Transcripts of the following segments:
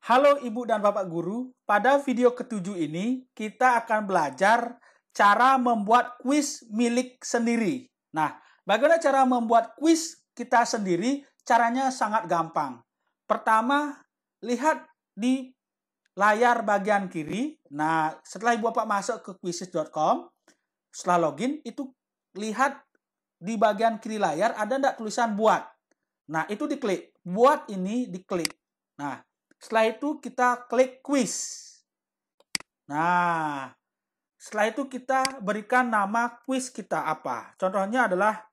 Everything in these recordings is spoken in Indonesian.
Halo Ibu dan Bapak Guru, pada video ketujuh ini kita akan belajar cara membuat kuis milik sendiri. Nah, bagaimana cara membuat kuis kita sendiri? Caranya sangat gampang. Pertama, lihat di layar bagian kiri. Nah, setelah Ibu Bapak masuk ke quizzes.com, setelah login, itu lihat di bagian kiri layar ada enggak tulisan buat. Nah, itu diklik. Buat ini diklik. Nah, setelah itu kita klik quiz. Nah, setelah itu kita berikan nama quiz kita apa. Contohnya adalah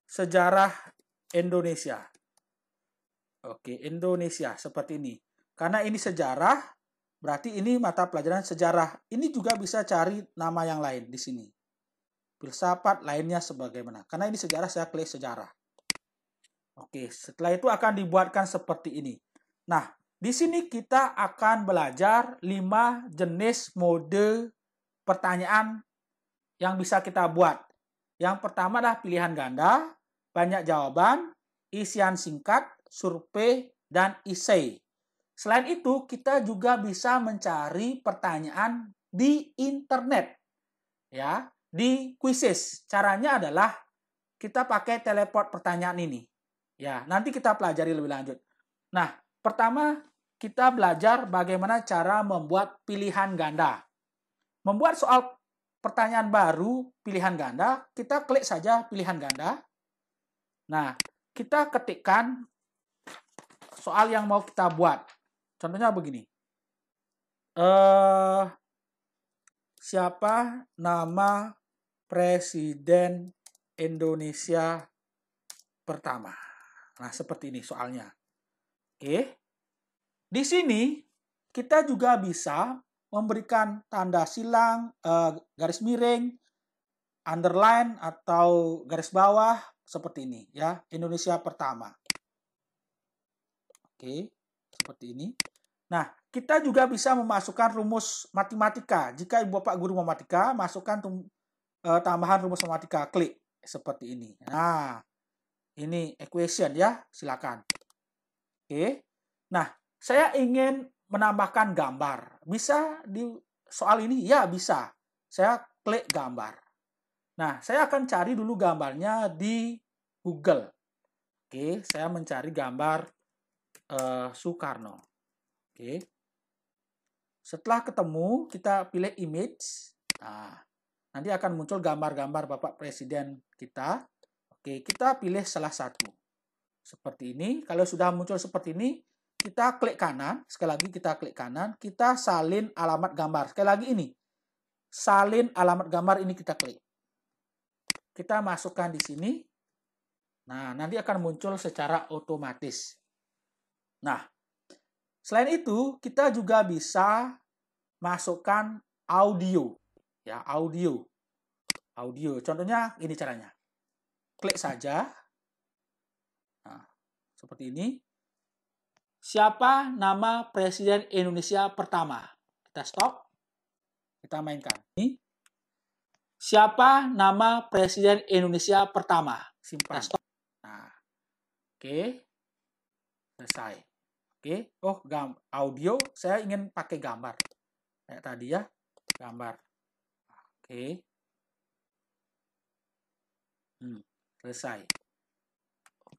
sejarah Indonesia. Oke, Indonesia seperti ini. Karena ini sejarah, berarti ini mata pelajaran sejarah. Ini juga bisa cari nama yang lain di sini. Filsafat lainnya sebagaimana. Karena ini sejarah, saya klik sejarah. Oke, setelah itu akan dibuatkan seperti ini. Nah, di sini kita akan belajar 5 jenis mode pertanyaan yang bisa kita buat. Yang pertama adalah pilihan ganda, banyak jawaban, isian singkat, survei, dan esai. Selain itu, kita juga bisa mencari pertanyaan di internet, ya, di quizzes. Caranya adalah kita pakai teleport pertanyaan ini. Ya, nanti kita pelajari lebih lanjut. Nah, pertama kita belajar bagaimana cara membuat pilihan ganda. Membuat soal pertanyaan baru pilihan ganda, kita klik saja pilihan ganda. Nah, kita ketikkan soal yang mau kita buat. Contohnya begini. Siapa nama Presiden Indonesia pertama? Nah, seperti ini soalnya. Oke. Di sini kita juga bisa memberikan tanda silang, garis miring, underline atau garis bawah seperti ini ya, Indonesia pertama. Oke, seperti ini. Nah, kita juga bisa memasukkan rumus matematika. Jika Ibu Bapak guru matematika, masukkan tambahan rumus matematika, klik seperti ini. Nah, ini equation ya, silakan. Oke. Nah, saya ingin menambahkan gambar. Bisa di soal ini? Ya, bisa. Saya klik gambar. Nah, saya akan cari dulu gambarnya di Google. Oke, saya mencari gambar Soekarno. Oke. Setelah ketemu, kita pilih image. Nah, nanti akan muncul gambar-gambar Bapak Presiden kita. Oke, kita pilih salah satu. Seperti ini. Kalau sudah muncul seperti ini, kita klik kanan, sekali lagi kita klik kanan, kita salin alamat gambar. Sekali lagi ini, salin alamat gambar ini kita klik. Kita masukkan di sini. Nah, nanti akan muncul secara otomatis. Nah, selain itu, kita juga bisa masukkan audio. Ya, audio. Audio. Contohnya ini caranya. Klik saja. Nah, seperti ini. Siapa nama Presiden Indonesia pertama? Kita stop. Kita mainkan. Ini. Siapa nama Presiden Indonesia pertama? Simpan. Kita stop. Nah, oke. Selesai. Oke. Oh, audio. Saya ingin pakai gambar. Kayak tadi ya. Gambar. Oke. Selesai.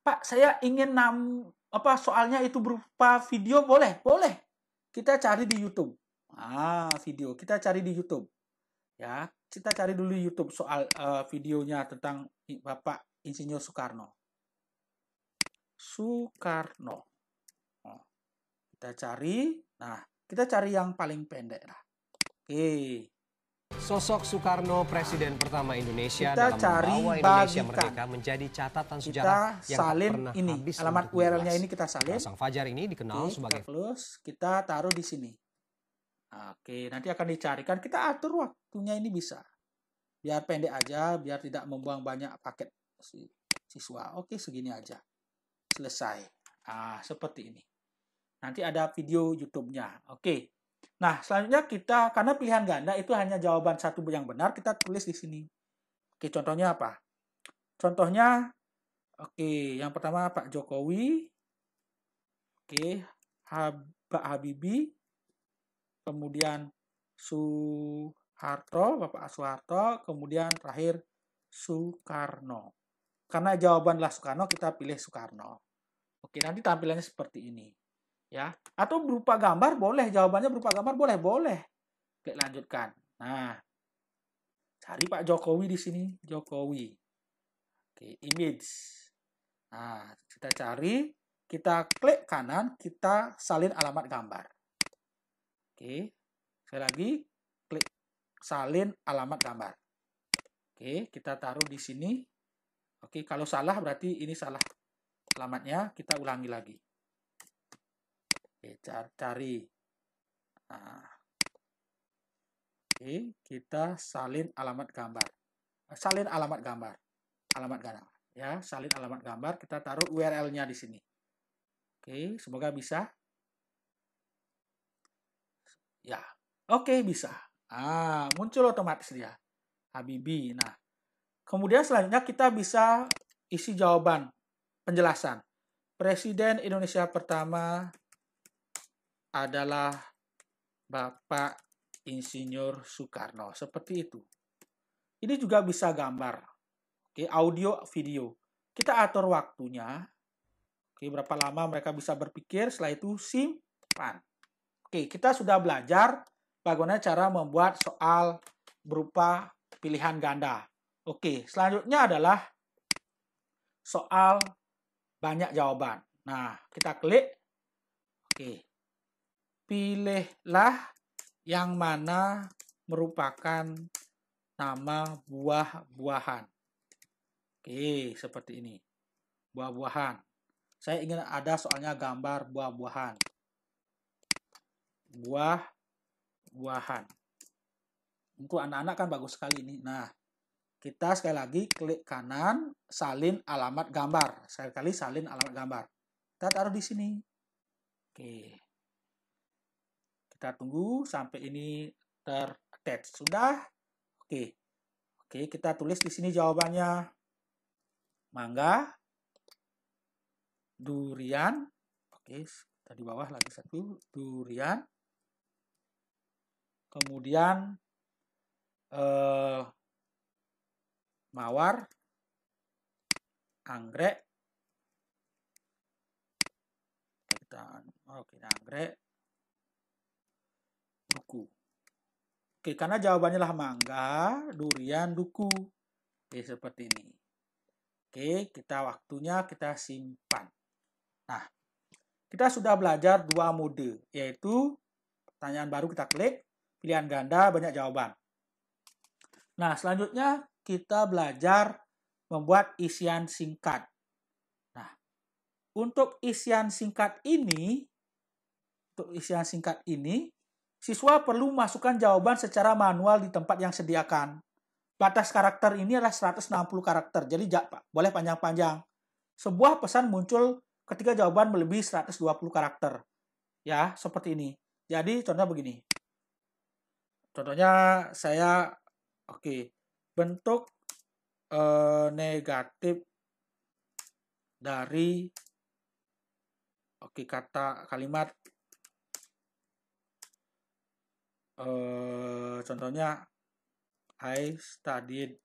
Pak, saya ingin soalnya itu berupa video, boleh? Boleh. Kita cari di YouTube. Video. Kita cari di YouTube. Ya, kita cari dulu YouTube soal videonya tentang Bapak Insinyur Soekarno. Kita cari. Nah, kita cari yang paling pendek lah. Oke. Sosok Soekarno, Presiden pertama Indonesia kita dalam membawa Indonesia merdeka menjadi catatan sejarah yang salin tak pernah ini. habis. Alamat URL-nya ini kita salin. Sang Fajar ini dikenal sebagai kita taruh di sini. Oke, nanti akan dicarikan. Kita atur waktunya ini bisa. Biar pendek aja, biar tidak membuang banyak paket siswa. Oke, segini aja. Selesai. Seperti ini. Nanti ada video YouTube-nya. Oke. Nah, selanjutnya kita, karena pilihan ganda itu hanya jawaban satu yang benar, kita tulis di sini. Oke, contohnya apa? Contohnya, oke, yang pertama Pak Jokowi. Oke, Pak Habibie, kemudian Soeharto, Bapak Soeharto, kemudian terakhir Soekarno. Karena jawaban adalah Soekarno, kita pilih Soekarno. Oke, nanti tampilannya seperti ini. Ya, atau berupa gambar boleh, jawabannya berupa gambar boleh. Klik lanjutkan. Nah, cari Pak Jokowi di sini, Jokowi. Oke, image. Nah, kita cari, kita klik kanan, kita salin alamat gambar. Oke, sekali lagi, klik salin alamat gambar. Oke, kita taruh di sini. Oke, kalau salah berarti ini salah alamatnya, kita ulangi lagi. Oke, cari. Nah, oke, kita salin alamat gambar. Salin alamat gambar. Alamat gambar. Ya, salin alamat gambar. Kita taruh URL-nya di sini. Oke, semoga bisa. Ya, oke bisa. Muncul otomatis dia. Habibie. Nah, kemudian selanjutnya kita bisa isi jawaban, penjelasan. Presiden Indonesia pertama adalah Bapak Insinyur Soekarno. Seperti itu. Ini juga bisa gambar. Oke, audio, video. Kita atur waktunya. Oke, berapa lama mereka bisa berpikir, setelah itu simpan. Oke, kita sudah belajar bagaimana cara membuat soal berupa pilihan ganda. Oke, selanjutnya adalah soal banyak jawaban. Nah, kita klik. Oke, pilihlah yang mana merupakan nama buah-buahan. Oke, seperti ini. Buah-buahan. Saya ingin ada soalnya gambar buah-buahan. Buah-buahan. Untuk anak-anak kan bagus sekali ini. Nah, kita sekali lagi klik kanan, salin alamat gambar. Sekali salin alamat gambar. Kita taruh di sini. Oke. Kita tunggu sampai ini ter-attach. Sudah? Oke. Oke, kita tulis di sini jawabannya. Mangga, durian. Oke, tadi bawah lagi satu. Durian. Kemudian mawar, anggrek, anggrek, duku. Oke, karena jawabannya lah mangga, durian, duku. Oke, seperti ini. Oke, waktunya kita simpan. Nah, kita sudah belajar dua mode, yaitu pertanyaan baru kita klik, pilihan ganda, banyak jawaban. Nah, selanjutnya kita belajar membuat isian singkat. Nah, untuk isian singkat ini, siswa perlu masukkan jawaban secara manual di tempat yang sediakan. Batas karakter ini adalah 160 karakter, jadi boleh panjang-panjang. Sebuah pesan muncul ketika jawaban melebihi 120 karakter. Ya, seperti ini. Jadi, contohnya begini. Contohnya saya, bentuk negatif dari kata kalimat contohnya I studied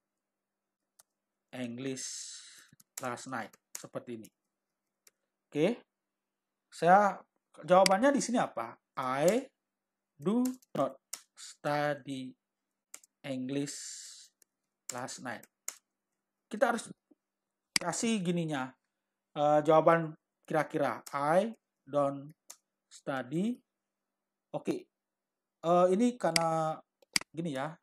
English last night, seperti ini. Oke. Jawabannya di sini apa? I do not study English last night. Kita harus kasih gininya. Jawaban kira-kira I don't study. Oke. Ini karena gini ya.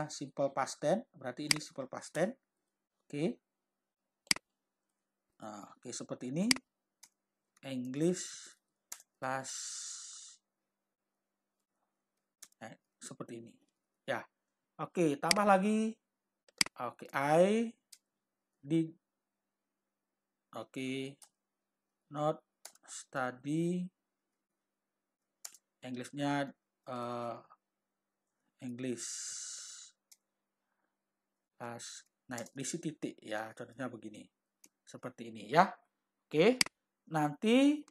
Simple past tense. Berarti ini simple past tense. Oke. Nah, seperti ini. English last night. Seperti ini. Ya. Oke, tambah lagi. I did not study English-nya English last night. Di sini titik ya, contohnya begini. Seperti ini ya. Oke. nanti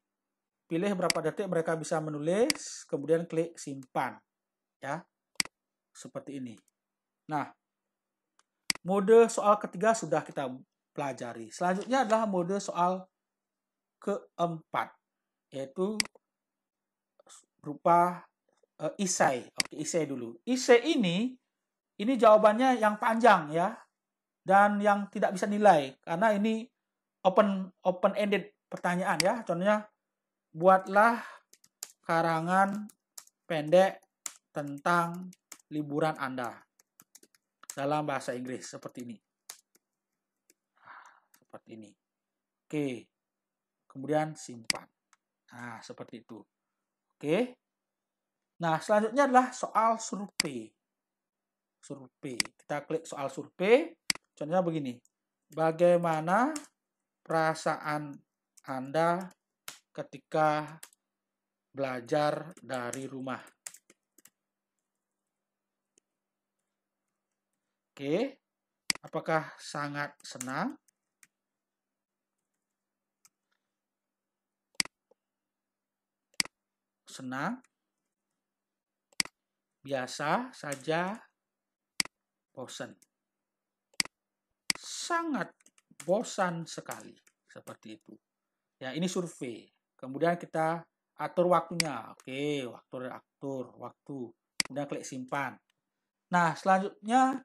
pilih berapa detik mereka bisa menulis, kemudian klik simpan. Ya, seperti ini. Nah, mode soal ketiga sudah kita pelajari. Selanjutnya adalah mode soal keempat, yaitu berupa isai. Oke, isai dulu. Isai ini jawabannya yang panjang ya, dan yang tidak bisa nilai karena ini open ended pertanyaan ya. Contohnya, buatlah karangan pendek tentang liburan Anda dalam bahasa Inggris seperti ini. Seperti ini. Oke. Kemudian simpan. Nah, seperti itu. Oke. Nah, selanjutnya adalah soal survei. Survei. Kita klik soal survei. Contohnya begini. Bagaimana perasaan Anda ketika belajar dari rumah? Oke. Apakah sangat senang? Senang? Biasa saja? Bosan? Sangat bosan sekali. Seperti itu. Ya, ini survei. Kemudian kita atur waktunya. Oke, atur waktu. Kemudian klik simpan. Nah, selanjutnya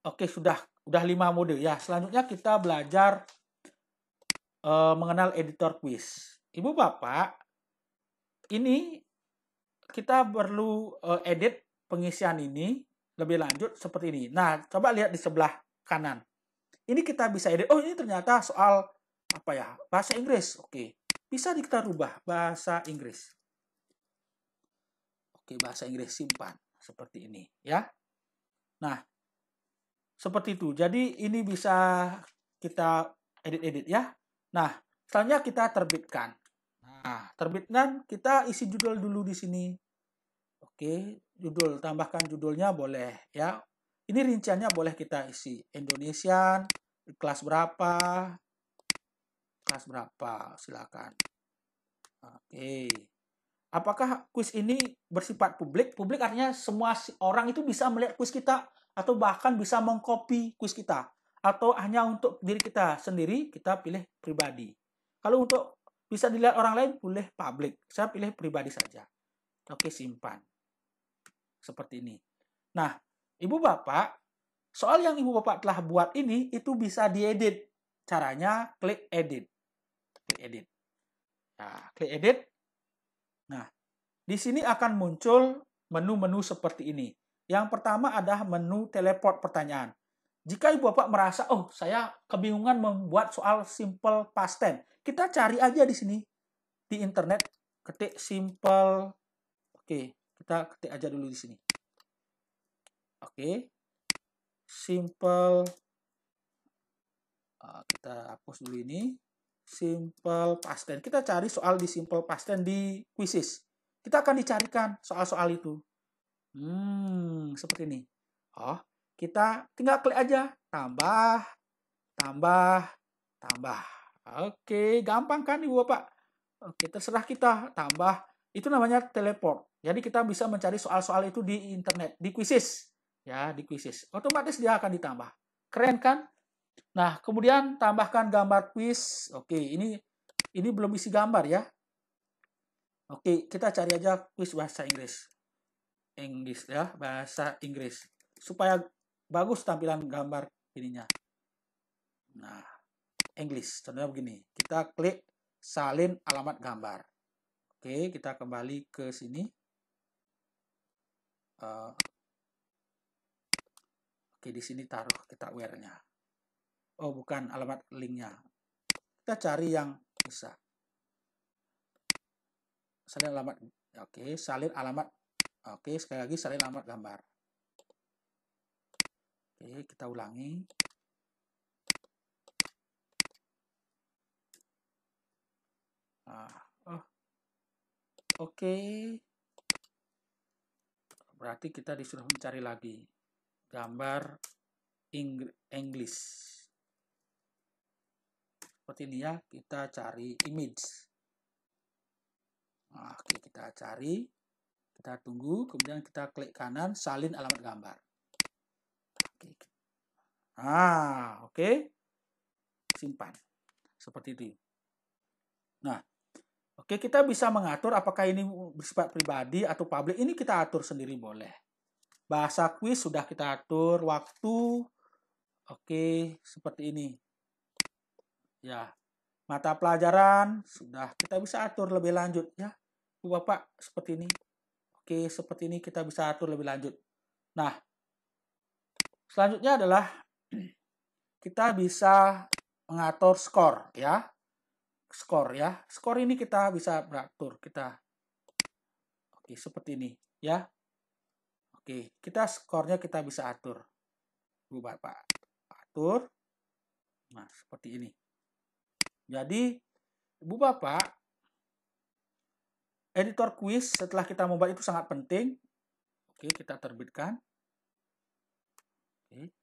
oke, sudah 5 mode ya. Selanjutnya kita belajar mengenal editor quiz. Ibu Bapak, ini kita perlu edit pengisian ini lebih lanjut seperti ini. Nah, coba lihat di sebelah kanan. Ini kita bisa edit. Oh, ini ternyata soal apa ya? Bahasa Inggris. Oke. Bisa kita rubah bahasa Inggris. Oke, bahasa Inggris, simpan seperti ini ya. Nah, seperti itu. Jadi ini bisa kita edit-edit ya. Nah, selanjutnya kita terbitkan. Nah, terbitkan kita isi judul dulu di sini. Oke, judul, tambahkan judulnya boleh ya. Ini rinciannya boleh kita isi. Indonesian, kelas berapa, silakan. Oke. Apakah kuis ini bersifat publik? Publik artinya semua orang itu bisa melihat kuis kita atau bahkan bisa mengcopy kuis kita. Atau hanya untuk diri kita sendiri, kita pilih pribadi. Kalau untuk bisa dilihat orang lain, pilih publik. Saya pilih pribadi saja. Oke, simpan. Seperti ini. Nah, Ibu Bapak, soal yang Ibu Bapak telah buat ini, itu bisa diedit. Caranya klik edit. Klik edit. Nah, klik edit. Nah, di sini akan muncul menu-menu seperti ini. Yang pertama adalah menu teleport pertanyaan. Jika Ibu Bapak merasa, oh saya kebingungan membuat soal simple past tense, kita cari aja di sini. Di internet, ketik simple. Oke, kita ketik aja dulu di sini. Oke, simple. Kita hapus dulu ini. Simple past tense. Kita cari soal di simple past tense di quizzes. Kita akan dicarikan soal-soal itu. Seperti ini. Oh, kita tinggal klik aja. Tambah. Oke, gampang kan Ibu Bapak? Oke, terserah kita. Tambah. Itu namanya teleport. Jadi kita bisa mencari soal-soal itu di internet, di quizzes. Ya, di quizzes. Otomatis dia akan ditambah. Keren kan? Nah, kemudian tambahkan gambar quiz. Oke, ini belum isi gambar ya. Oke, kita cari aja quiz bahasa Inggris. Ya, bahasa Inggris. Supaya bagus tampilan gambar ininya. Nah, English. Contohnya begini. Kita klik salin alamat gambar. Oke, kita kembali ke sini. Oke, di sini taruh kita where-nya. Oh, bukan alamat linknya. Kita cari yang bisa. Salin alamat. Oke, salin alamat. Oke, sekali lagi salin alamat gambar. Oke, kita ulangi. Oke. Berarti kita disuruh mencari lagi gambar English. seperti ini ya. Kita cari image. Nah, oke, kita cari, kita tunggu, kemudian kita klik kanan, salin alamat gambar. Oke. Nah, oke. Simpan. Seperti itu. Nah, oke, kita bisa mengatur apakah ini bersifat pribadi atau publik. Ini kita atur sendiri boleh. Bahasa kuis sudah kita atur, waktu, oke, seperti ini. Ya, mata pelajaran sudah kita bisa atur lebih lanjut ya. Bapak seperti ini. Oke, seperti ini kita bisa atur lebih lanjut. Nah, selanjutnya adalah kita bisa mengatur skor ya. Skor ya. Skor ini kita bisa beratur. Oke, seperti ini ya. Oke, kita skornya kita bisa atur. Bu Bapak atur. Nah, seperti ini. Jadi, Ibu Bapak, editor kuis setelah kita membuat itu sangat penting. Oke, kita terbitkan. Oke.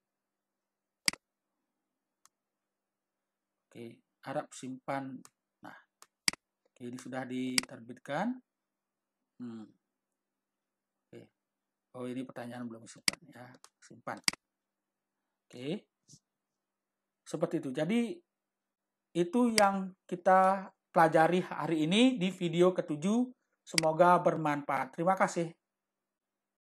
Oke, harap simpan. Nah, oke, ini sudah diterbitkan. Oke. Oh, ini pertanyaan belum simpan ya. Simpan. Oke. Seperti itu. Jadi, itu yang kita pelajari hari ini di video ke-7. Semoga bermanfaat. Terima kasih.